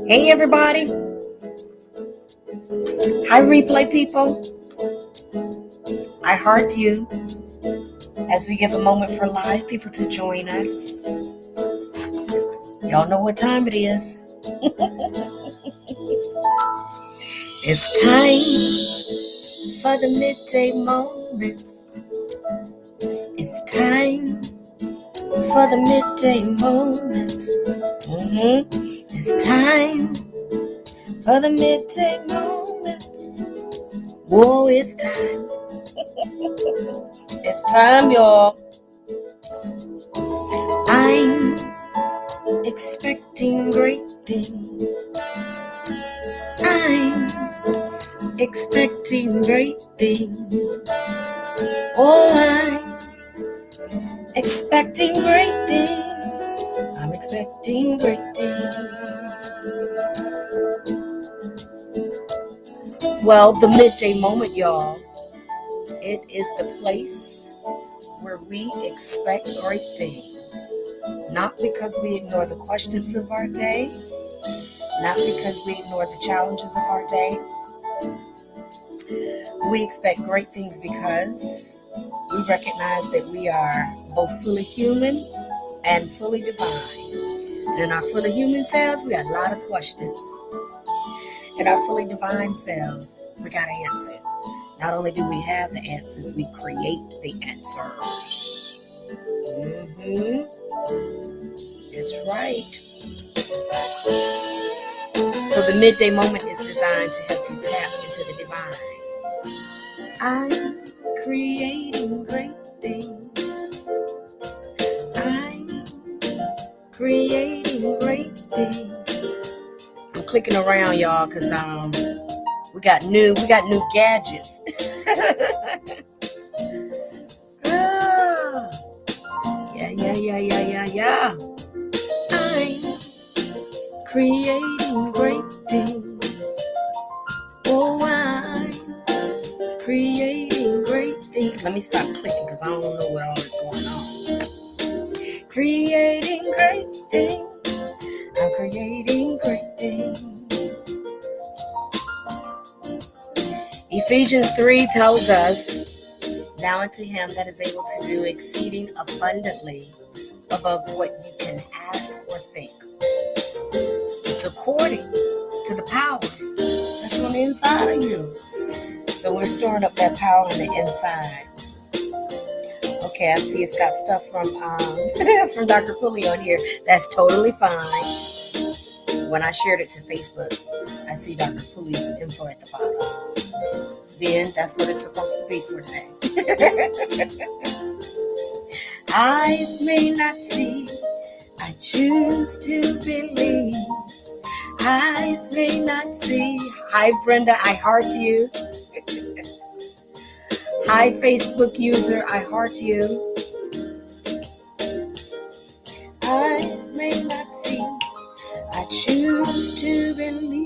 Hey everybody, hi replay people. I heart you as we give a moment for live people to join us. Y'all know what time it is. It's time for the midday moments. It's time for the midday moments. It's time for the midday moments. Whoa, it's time. It's time, y'all. I'm expecting great things. I'm expecting great things. Oh, I'm expecting great things. I'm expecting great things. Well, the midday moment, y'all. It is the place where we expect great things. Not because we ignore the questions of our day, not because we ignore the challenges of our day. We expect great things because we recognize that we are both fully human and fully divine. And in our fully human selves, we got a lot of questions. In our fully divine selves, we got answers. Not only do we have the answers, we create the answers. That's right. So the midday moment is designed to help you tap into the divine. I'm creating great things. I'm creating great things. I'm clicking around, y'all, because we got new gadgets. Yeah. I'm creating great things. Oh, I'm creating great things. Let me stop clicking because I don't know what all is going on. Creating great things. I'm creating great things. Ephesians 3 tells us, now unto him that is able to do exceeding abundantly above what you can ask or think. It's according to the power that's on the inside of you. So we're storing up that power on the inside. Okay, I see it's got stuff from from Dr. Pulley on here. That's totally fine. When I shared it to Facebook, I see Dr. Pulley's info at the bottom. Then that's what it's supposed to be for today. Eyes may not see, I choose to believe. Eyes may not see. Hi, Brenda, I heart you. Hi, Facebook user, I heart you. Eyes may not see, I choose to believe.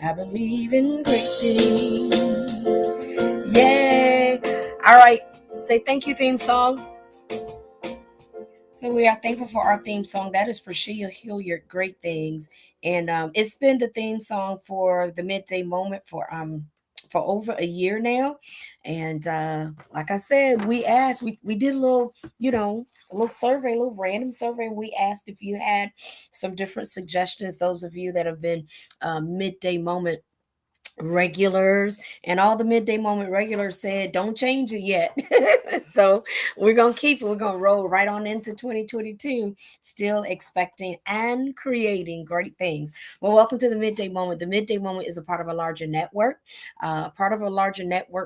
I believe in great things. Yay. All right, say thank you, theme song. So we are thankful for our theme song. That is Priscilla Hilliard, Great Things. And it's been the theme song for the midday moment for over a year now. And like I said, we asked, we did a little, a little survey, a little random survey. And we asked if you had some different suggestions, those of you that have been midday moment regulars, and all the midday moment regulars said don't change it yet. So we're gonna keep it, we're gonna roll right on into 2022, still expecting and creating great things. Well, welcome to the midday moment. The midday moment is a part of a larger network,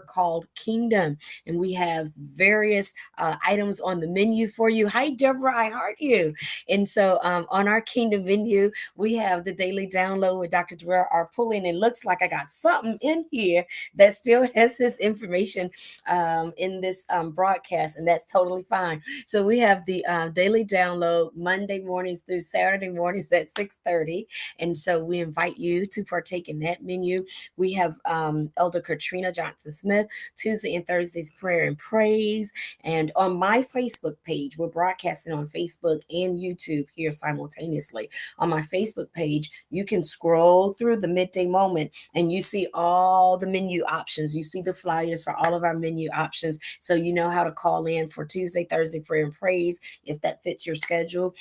called Kingdom, and we have various items on the menu for you. Hi Deborah, I heart you. And so on our Kingdom menu, we have the daily download with Dr. Darrell R. Pulling. It looks like I got something in here that still has this information in this broadcast, and that's totally fine. So we have the daily download Monday mornings through Saturday mornings at 6:30, and so we invite you to partake in that menu. We have Elder Katrina Johnson Smith Tuesday and Thursdays prayer and praise, and on my Facebook page, we're broadcasting on Facebook and YouTube here simultaneously. On my Facebook page, you can scroll through the midday moment and you see all the menu options. You see the flyers for all of our menu options. So you know how to call in for Tuesday, Thursday prayer and praise if that fits your schedule.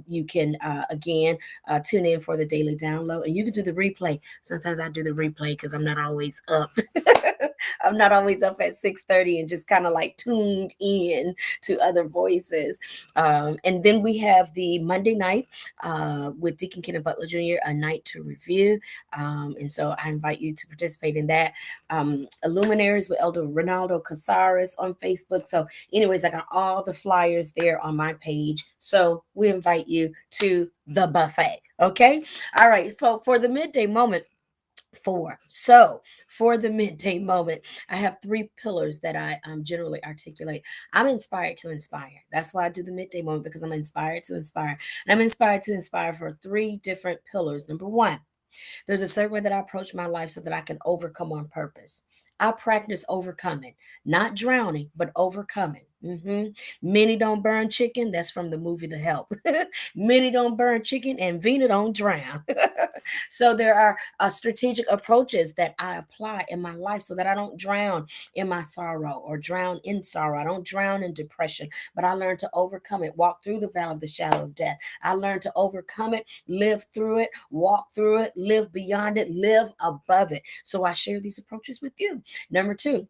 You can, again, tune in for the daily download, and you can do the replay. Sometimes I do the replay because I'm not always up. I'm not always up at 6:30 and just kind of like tuned in to other voices. And then we have the Monday night with Deacon Kenneth Butler Jr., a night to review. And so I invite you to participate in that. Illuminaries with Elder Ronaldo Casares on Facebook. So, anyways, I got all the flyers there on my page. So we invite you to the buffet. Okay. All right. For the midday moment, for the midday moment, I have three pillars that I generally articulate. I'm inspired to inspire. That's why I do the midday moment, because I'm inspired to inspire. And I'm inspired to inspire for three different pillars. Number one, there's a certain way that I approach my life so that I can overcome on purpose. I practice overcoming, not drowning, but overcoming. Many don't burn chicken. That's from the movie The Help. Many don't burn chicken, and Vina don't drown. So there are strategic approaches that I apply in my life so that I don't drown in my sorrow or drown in sorrow. I don't drown in depression, but I learn to overcome it, walk through the valley of the shadow of death. I learn to overcome it, live through it, walk through it, live beyond it, live above it. So I share these approaches with you. Number two,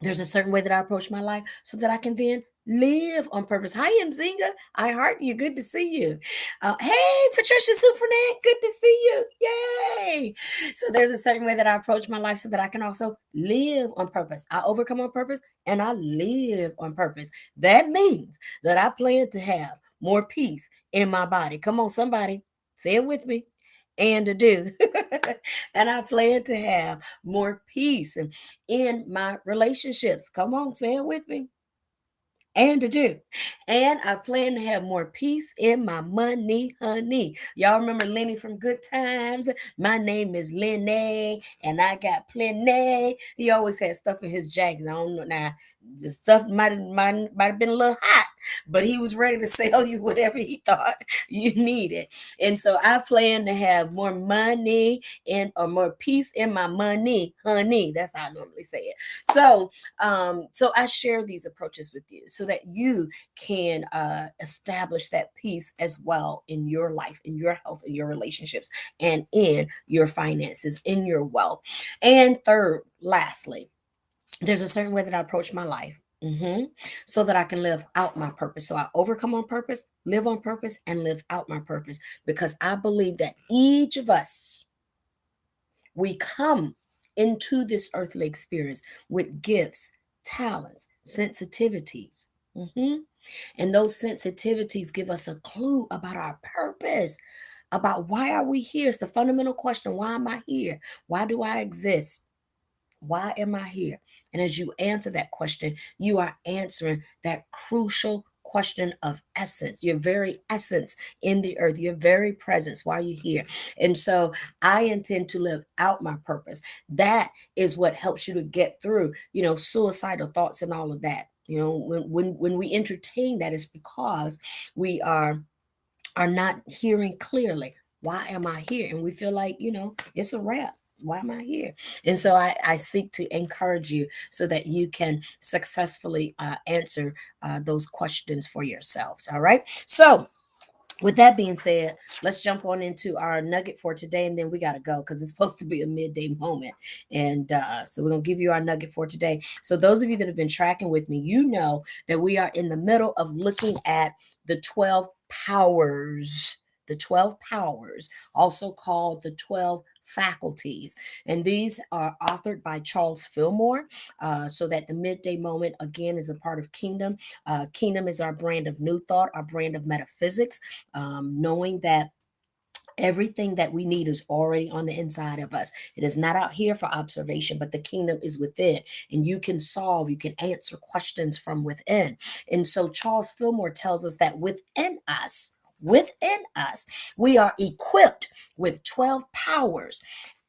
there's a certain way that I approach my life so that I can then live on purpose. Hi, Nzinga. I heart you. Good to see you. Hey, Patricia Supernan. Good to see you. Yay. So there's a certain way that I approach my life so that I can also live on purpose. I overcome on purpose and I live on purpose. That means that I plan to have more peace in my body. Come on, somebody. Say it with me. And to do. And I plan to have more peace in my relationships. Come on, say it with me. And to do. And I plan to have more peace in my money, honey. Y'all remember Lenny from Good Times? My name is Lenny, and I got plenty. He always had stuff in his jacket. I don't know now. The stuff might have been a little hot, but he was ready to sell you whatever he thought you needed. And so I plan to have more money and or more peace in my money, honey. That's how I normally say it. So I share these approaches with you so that you can establish that peace as well in your life, in your health, in your relationships, and in your finances, in your wealth. And third, lastly, there's a certain way that I approach my life. So that I can live out my purpose. So I overcome on purpose, live on purpose, and live out my purpose, because I believe that each of us, we come into this earthly experience with gifts, talents, sensitivities. And those sensitivities give us a clue about our purpose, about why are we here. It's the fundamental question. Why am I here? Why do I exist? Why am I here? And as you answer that question, you are answering that crucial question of essence, your very essence in the earth, your very presence while you're here. And so I intend to live out my purpose. That is what helps you to get through, suicidal thoughts and all of that. When we entertain that, it's because we are not hearing clearly. Why am I here? And we feel like, it's a wrap. Why am I here? And so I seek to encourage you so that you can successfully answer those questions for yourselves. All right. So, with that being said, let's jump on into our nugget for today, and then we got to go because it's supposed to be a midday moment. And so we're going to give you our nugget for today. So those of you that have been tracking with me, you know that we are in the middle of looking at the 12 powers, also called the 12 faculties. And these are authored by Charles Fillmore, so that the midday moment, again, is a part of Kingdom. Kingdom is our brand of new thought, our brand of metaphysics, knowing that Everything that we need is already on the inside of us. It is not out here for observation, but the kingdom is within. And you can solve, you can answer questions from within. And so Charles Fillmore tells us that within us, we are equipped with 12 powers.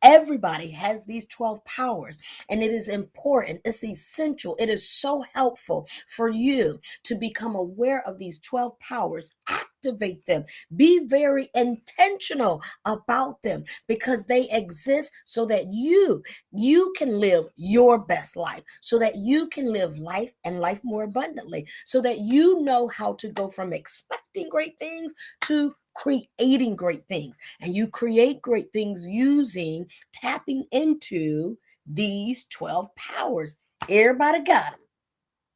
Everybody has these 12 powers, and it is important, it's essential, it is so helpful for you to become aware of these 12 powers, activate them, be very intentional about them, because they exist so that you can live your best life, so that you can live life and life more abundantly, so that you know how to go from expecting great things to creating great things. And you create great things using tapping into these 12 powers. Everybody got them.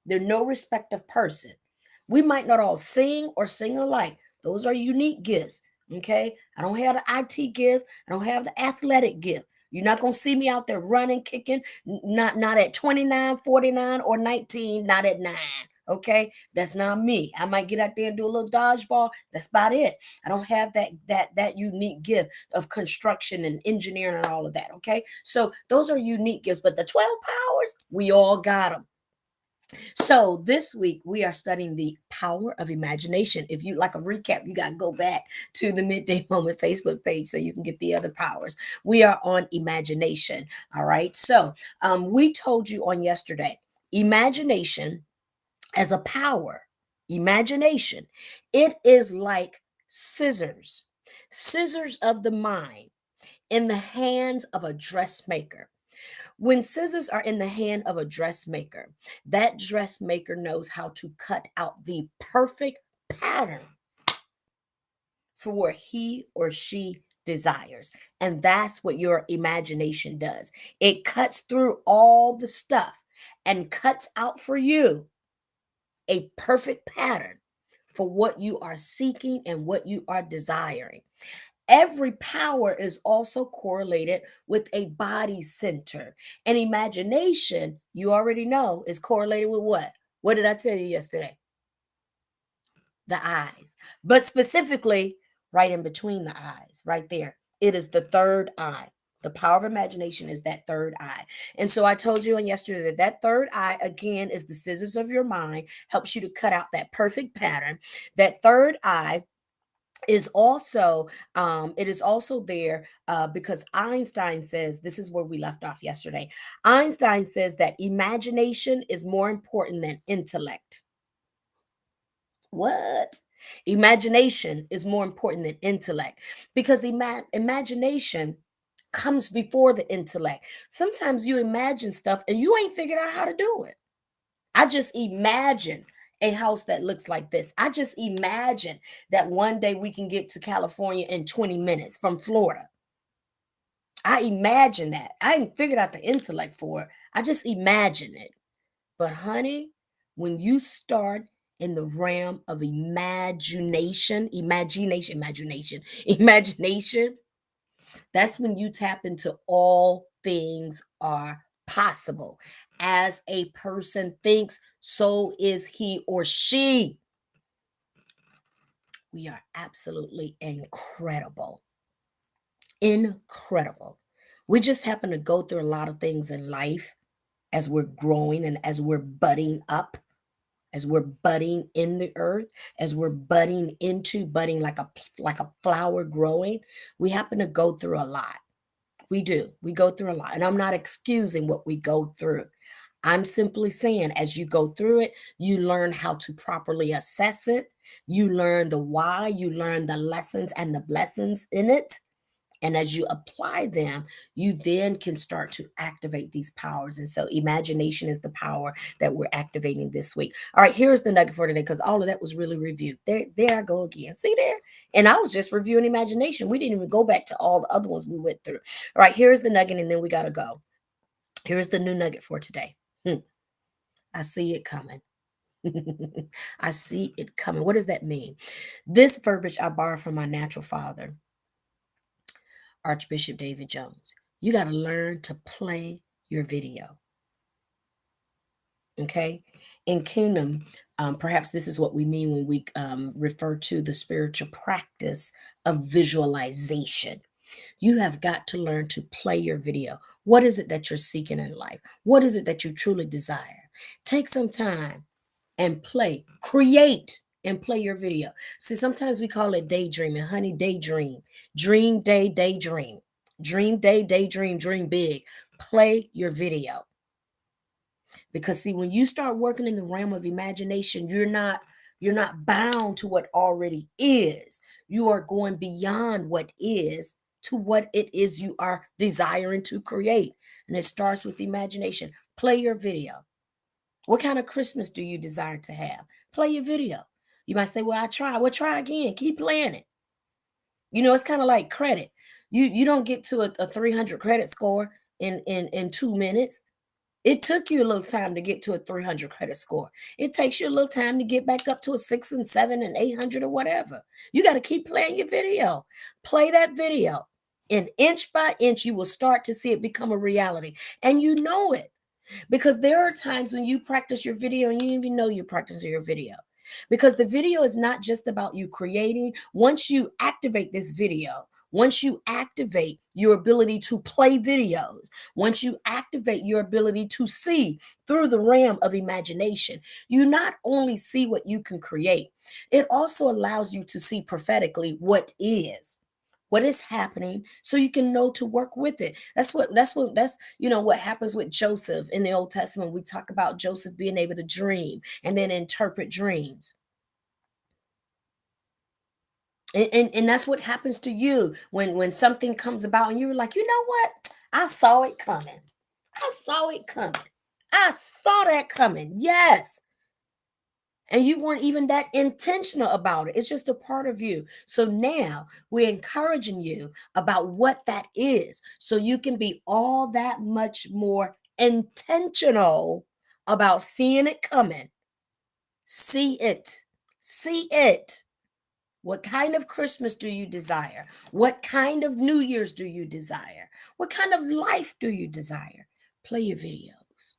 They're no respective person. We might not all sing or sing alike. Those are unique gifts. Okay. I don't have the IT gift. I don't have the athletic gift. You're not going to see me out there running, kicking, not at 29, 49, or 19, not at 9. Okay. That's not me. I might get out there and do a little dodgeball. That's about it. I don't have that unique gift of construction and engineering and all of that. Okay. So those are unique gifts, but the 12 powers, we all got them. So this week we are studying the power of imagination. If you like a recap, you got to go back to the Midday Moment Facebook page so you can get the other powers. We are on imagination. All right. So we told you on yesterday, imagination as a power, imagination, it is like scissors of the mind in the hands of a dressmaker. When scissors are in the hand of a dressmaker, that dressmaker knows how to cut out the perfect pattern for what he or she desires. And that's what your imagination does. It cuts through all the stuff and cuts out for you a perfect pattern for what you are seeking and what you are desiring. Every power is also correlated with a body center. And imagination, you already know, is correlated with what? What did I tell you yesterday? The eyes. But specifically, right in between the eyes, right there. It is the third eye. The power of imagination is that third eye. And so I told you on yesterday that that third eye, again, is the scissors of your mind, helps you to cut out that perfect pattern. That third eye is also it is also there because Einstein says, this is where we left off yesterday. Einstein says that imagination is more important than intellect. What? Imagination is more important than intellect, because imagination comes before the intellect. Sometimes you imagine stuff and you ain't figured out how to do it. I just imagine a house that looks like this. I just imagine that one day we can get to California in 20 minutes from Florida. I imagine that. I ain't figured out the intellect for it. I just imagine it. But honey, when you start in the realm of imagination, that's when you tap into all things are possible. As a person thinks, so is he or she. We are absolutely incredible. Incredible. We just happen to go through a lot of things in life as we're growing and as we're budding up, as we're budding in the earth, as we're budding like a flower growing. We happen to go through a lot. We do. We go through a lot. And I'm not excusing what we go through. I'm simply saying, as you go through it, you learn how to properly assess it. You learn the why, you learn the lessons and the blessings in it. And as you apply them, you then can start to activate these powers. And so imagination is the power that we're activating this week. All right, here's the nugget for today, because all of that was really reviewed. There I go again. See there? And I was just reviewing imagination. We didn't even go back to all the other ones we went through. All right, here's the nugget, and then we got to go. Here's the new nugget for today. I see it coming. I see it coming. What does that mean? This verbiage I borrowed from my natural father, Archbishop David Jones. You got to learn to play your video. Okay. In kingdom, perhaps this is what we mean when we refer to the spiritual practice of visualization. You have got to learn to play your video. What is it that you're seeking in life? What is it that you truly desire? Take some time and play, create and play your video. See, sometimes we call it daydreaming. Honey, daydream. Dream day, daydream. Dream day, daydream, dream big. Play your video. Because see, when you start working in the realm of imagination, you're not bound to what already is. You are going beyond what is to what it is you are desiring to create. And it starts with imagination. Play your video. What kind of Christmas do you desire to have? Play your video. You might say, well, I try. Well, try again. Keep playing it. It's kind of like credit. You don't get to a 300 credit score in 2 minutes. It took you a little time to get to a 300 credit score. It takes you a little time to get back up to a 6 and 7 and 800 or whatever. You got to keep playing your video. Play that video. And inch by inch, you will start to see it become a reality. And you know it. Because there are times when you practice your video and you don't even know you're practicing your video. Because the video is not just about you creating. Once you activate this video, once you activate your ability to play videos, once you activate your ability to see through the realm of imagination, you not only see what you can create, it also allows you to see prophetically what is happening, so you can know to work with it. That's what happens with Joseph in the Old Testament. We talk about Joseph being able to dream and then interpret dreams. And that's what happens to you when something comes about and you're like, you know what? I saw it coming. I saw it coming. I saw that coming. Yes. And you weren't even that intentional about it. It's just a part of you. So now we're encouraging you about what that is, so you can be all that much more intentional about seeing it coming. See it. See it. What kind of Christmas do you desire? What kind of New Year's do you desire? What kind of life do you desire? Play your videos.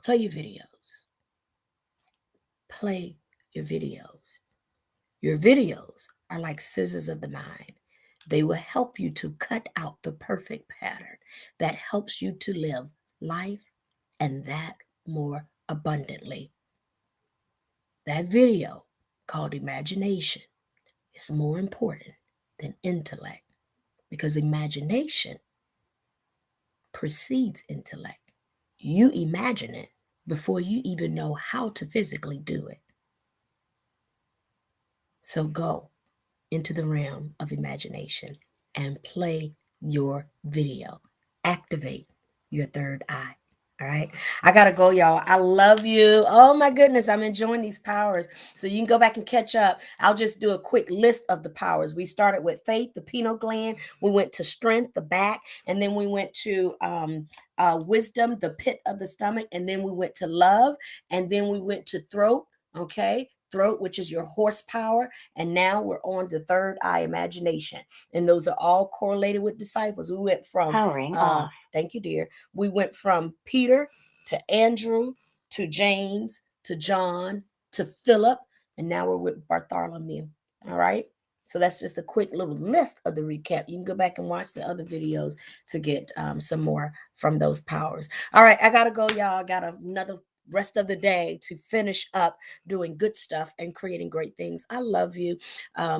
Play your videos. Play your videos. Your videos are like scissors of the mind. They will help you to cut out the perfect pattern that helps you to live life, and that more abundantly. That video called imagination is more important than intellect, because imagination precedes intellect. You imagine it before you even know how to physically do it. So go into the realm of imagination and play your video. Activate your third eye. All right. I got to go, y'all. I love you. Oh, my goodness. I'm enjoying these powers. So you can go back and catch up. I'll just do a quick list of the powers. We started with faith, the pineal gland. We went to strength, the back. And then we went to wisdom, the pit of the stomach. And then we went to love. And then we went to throat. Okay. Throat, which is your horsepower. And now we're on the third eye, imagination. And those are all correlated with disciples. We went from Powering off. Thank you, dear. We went from Peter to Andrew to James to John to Philip, and now we're with Bartholomew. All right. So that's just a quick little list of the recap. You can go back and watch the other videos to get some more from those powers. All right. I got to go, y'all. I got another rest of the day to finish up doing good stuff and creating great things. I love you.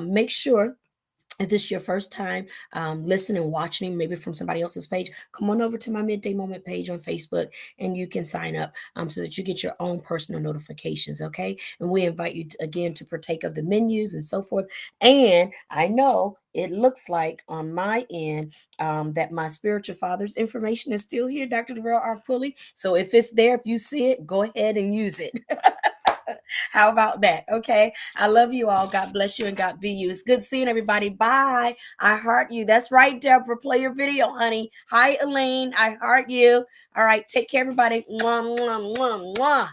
Make sure, if this is your first time listening, watching, maybe from somebody else's page, come on over to my Midday Moment page on Facebook, and you can sign up so that you get your own personal notifications, okay? And we invite you again to partake of the menus and so forth. And I know it looks like on my end that my spiritual father's information is still here, Dr. Darrell R. Pulley. So if it's there, if you see it, go ahead and use it. How about that? Okay. I love you all. God bless you and God be you. It's good seeing everybody. Bye. I heart you. That's right, Deborah. Play your video, honey. Hi, Elaine. I heart you. All right. Take care, everybody. Mwah, mwah, mwah, mwah.